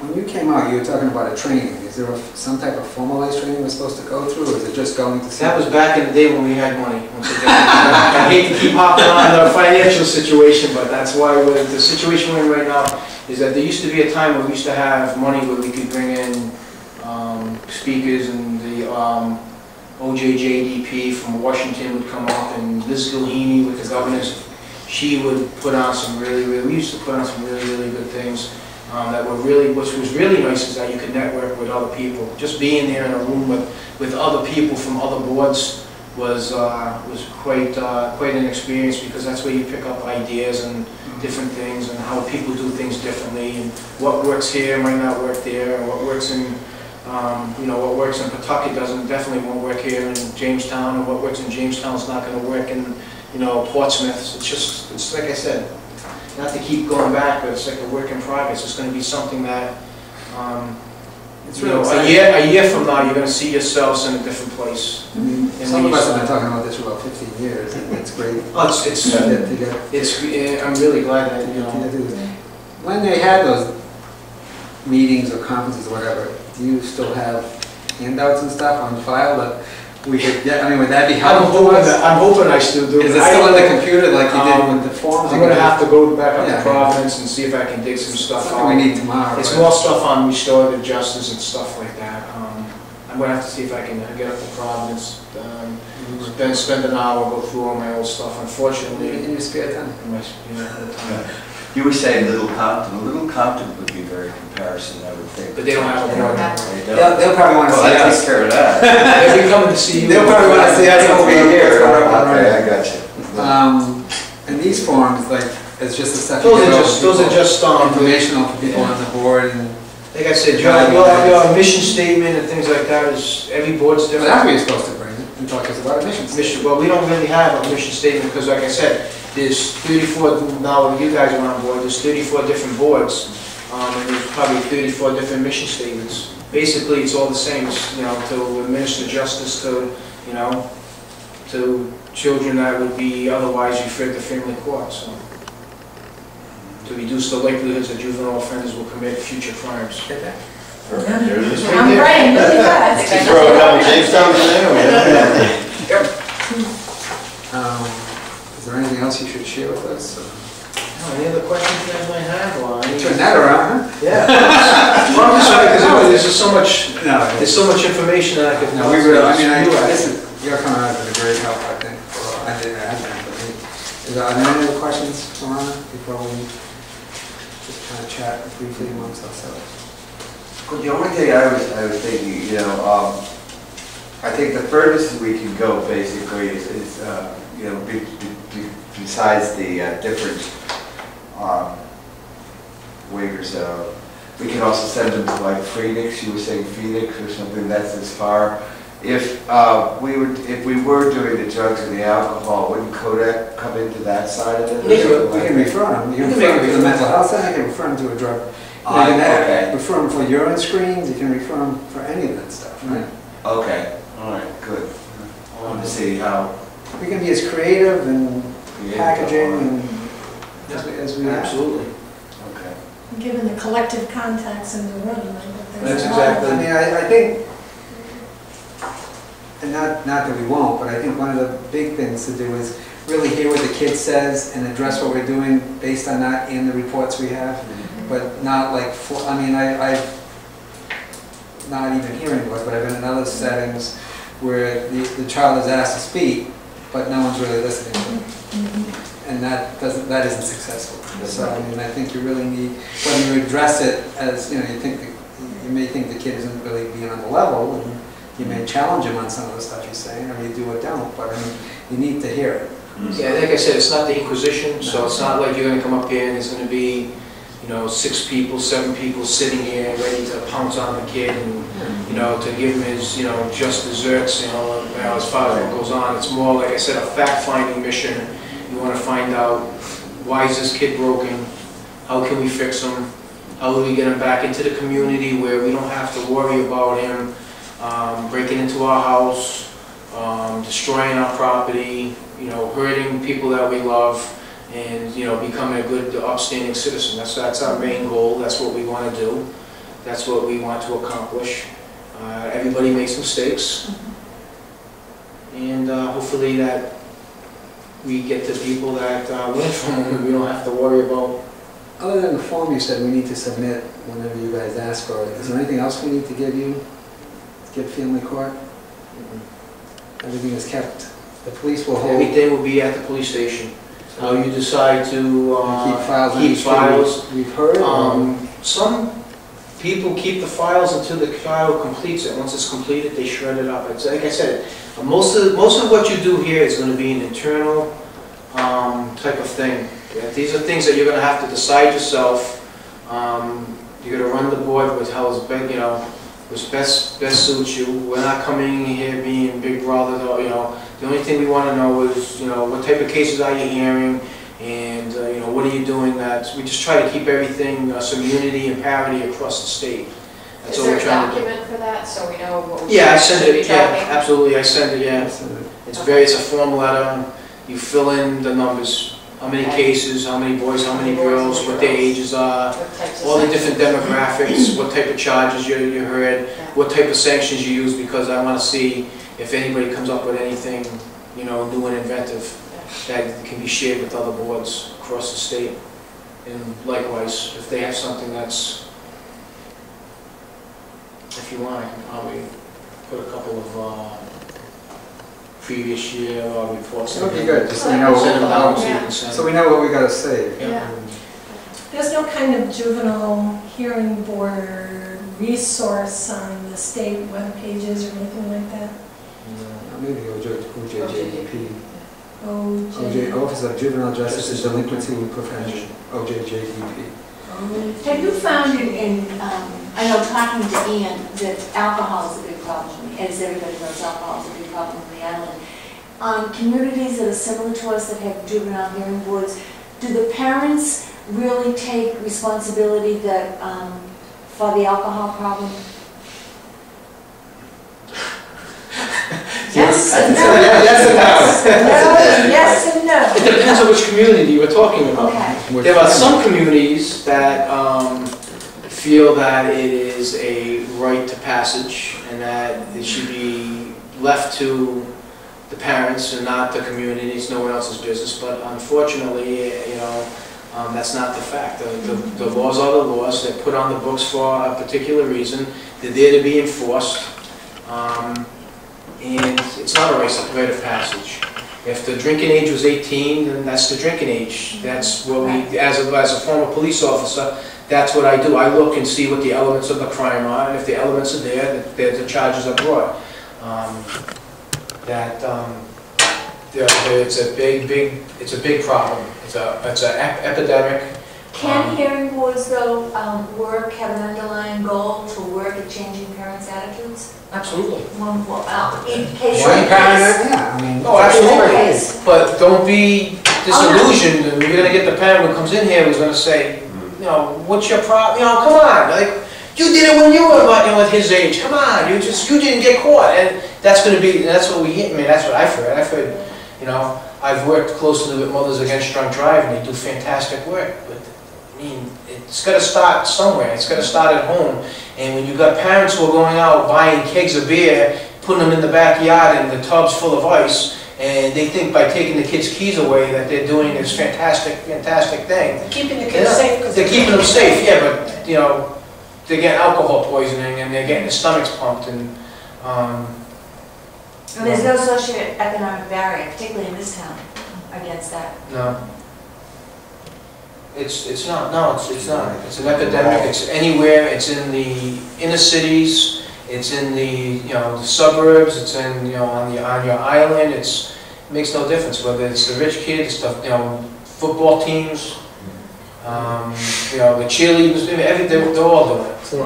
When you came out, you were talking about a training. Is there some type of formalized training we're supposed to go through, or is it just going to see? That was back in the day when we had money. I hate to keep hopping on the financial situation, but that's why the situation we're in right now is that there used to be a time where we used to have money where we could bring in speakers, and the jhb7.13.10.clip7 from Washington would come up, and Liz Gilheeney with the governors, she would put on some we used to put on some really good things. That were really, which was really nice, is that you could network with other people. Just being there in a room with other people from other boards was quite an experience, because that's where you pick up ideas and different things, and how people do things differently, and what works here might not work there, and what works in what works in Pawtucket definitely won't work here in Jamestown, and what works in Jamestown is not going to work in Portsmouth. It's like I said. Not to keep going back, but it's like a work in progress. It's going to be something that, a year from now, you're going to see yourselves in a different place. Some of us have been talking about this for about 15 years, and it's great. I'm really glad that, When they had those meetings or conferences or whatever, do you still have handouts and stuff on file that we could get? I mean, would that be helpful to us? I'm hoping I still do. Is it still on the computer like you did with the forms? I'm going to have to go back up to Providence and see if I can dig some stuff out. We need tomorrow. It's more stuff on restorative justice and stuff like that. I'm going to have to see if I can get up to Providence, spend an hour, go through all my old stuff. Unfortunately, in your spare time. You were saying Little Compton. Little Compton would be very comparison, I would think. But they don't have a board. They'll probably want to see us. Take care of that. They'll be coming to see you. They'll probably want to see us over here. Okay, I got you. And these forms, like, it's just a stuff. Those are just informational for people on the board. And like I said, your mission statement and things like that is, every board's different. That's what you're supposed to bring and talk to us about a mission statement. Well, we don't really have a mission statement, because, like I said, there's 34, now when you guys are on board, there's 34 different boards, and there's probably 34 different mission statements. Basically, it's all the same, to administer justice to, to children that would be otherwise referred to family court, so. To reduce the likelihoods that juvenile offenders will commit future crimes. I'm praying really fast. Throw a couple Jamestown in there. Is there anything else you should share with us? Any other questions you guys might have? Turn that around, huh? Yeah. Well, I'm just sorry, because there's just so much. There's so much information that I could. No, we really. I mean, you're coming out with a great help, I think. I didn't imagine it, but are there any other questions, Alana, before we just kind of chat briefly amongst ourselves? Well, the only thing I was thinking, I think the furthest we can go basically is besides the different waivers, we can also send them to like Phoenix. You were saying Phoenix or something. That's as far. If we were doing the drugs and the alcohol, wouldn't Kodak come into that side of it? We can refer them. You can refer them to the mental health center. You can refer them to a drug. You can refer them for urine screens. You can refer them for any of that stuff, right? Okay. All right. Good. I wanted to see how we can be as creative and packaging and as we absolutely. Okay. Given the collective contacts in the room. That's exactly. I mean, I think. And not that we won't, but I think one of the big things to do is really hear what the kid says and address what we're doing based on that in the reports we have, but not like, I'm not even hearing what, but I've been in other settings where the child is asked to speak, but no one's really listening to them. And that isn't successful. So I mean, I think you really need, when you address it as, you may think the kid isn't really being on the level, and you may challenge him on some of the stuff you're saying, or you do or don't, but I mean, you need to hear it. Yeah, like I said, it's not the Inquisition, so it's not like you're going to come up here and there's going to be, 6 people, 7 people sitting here ready to pounce on the kid and, to give him his, just desserts, as far as what goes on. It's more, like I said, a fact-finding mission. You want to find out, why is this kid broken? How can we fix him? How do we get him back into the community where we don't have to worry about him breaking into our house, destroying our property, hurting people that we love, and becoming a good, upstanding citizen. That's our main goal. That's what we want to do. That's what we want to accomplish. Everybody makes mistakes, and hopefully that we get the people that learn from them, and we don't have to worry about. Other than the form you said we need to submit whenever you guys ask for it, is there anything else we need to give you, to give family court? Everything is kept, the police will hold. Everything will be at the police station. How you decide to keep files. We've heard. Some people keep the files until the child completes it. Once it's completed, they shred it up. It's, like I said, most of what you do here is going to be an internal type of thing. Yeah, these are things that you're going to have to decide yourself. You're going to run the board with how it's been, you know, which best suits you. We're not coming in here being big brother, you know. The only thing we want to know is, you know, what type of cases are you hearing, and you know, what are you doing that we just try to keep everything some unity and parity across the state. That's is all there we're a trying to do. document for that so we know what we Yeah, I send should be it. Yeah, tracking? absolutely, I send it. Yeah, it's a form letter. You fill in the numbers. How many cases, how many boys, how many girls, what their ages are, all the different demographics, what type of charges you heard, what type of sanctions you use, because I want to see if anybody comes up with anything, you know, new and inventive that can be shared with other boards across the state. And likewise, if they have something that's, if you want, I can probably put a couple of previous year reports. That would be good, just so we know, Send them out so you can send so we know what we got to save. Yeah. There's no kind of juvenile hearing board resource on the state web pages or anything like that? Maybe OJJDP. Office of Juvenile Justice and Delinquency Prevention, OJJDP. Have you found I know talking to Ian, that alcohol is a big problem, as everybody knows alcohol is a big problem on the island. Communities that are similar to us that have juvenile hearing boards, do the parents really take responsibility that, for the alcohol problem? Yes and no. Yes and no. It depends on which community you were talking about. Okay. There are some communities that feel that it is a right to passage and that it should be left to the parents and not the community. It's no one else's business. But unfortunately, you know, that's not the fact. The laws are the laws. They're put on the books for a particular reason. They're there to be enforced. And it's not a rite of passage. If the drinking age was 18, then that's the drinking age. That's what we, as a former police officer, that's what I do. I look and see what the elements of the crime are, and if the elements are there, the charges are brought. It's a big problem. It's an epidemic. Can hearing boards, though, have an underlying goal to work at changing parents' attitudes? Absolutely. In case One parent, yeah, I mean. Oh, absolutely. But don't be disillusioned. You're going to get the parent who comes in here who's going to say, you know, what's your problem? You know, come on. Like, you did it when you were about, you know, at his age. Come on. You didn't get caught. And that's going to be, that's what we hit. I mean, that's what I've heard. I've heard, you know, I've worked closely with Mothers Against Drunk Driving. They do fantastic work. But I mean, it's got to start somewhere. It's got to start at home. And when you've got parents who are going out buying kegs of beer, putting them in the backyard in the tubs full of ice, and they think by taking the kids' keys away that they're doing this fantastic thing. Keeping the kids safe. They're keeping them safe, yeah, but you know, they're getting alcohol poisoning and they're getting their stomachs pumped and. And there's no socioeconomic barrier, particularly in this town, against that. No. It's not. No, it's not. It's an epidemic. It's anywhere. It's in the inner cities. It's in the the suburbs. It's in on your island. It makes no difference whether it's the rich kids, the football teams, the cheerleaders. Everything. They're all doing it. So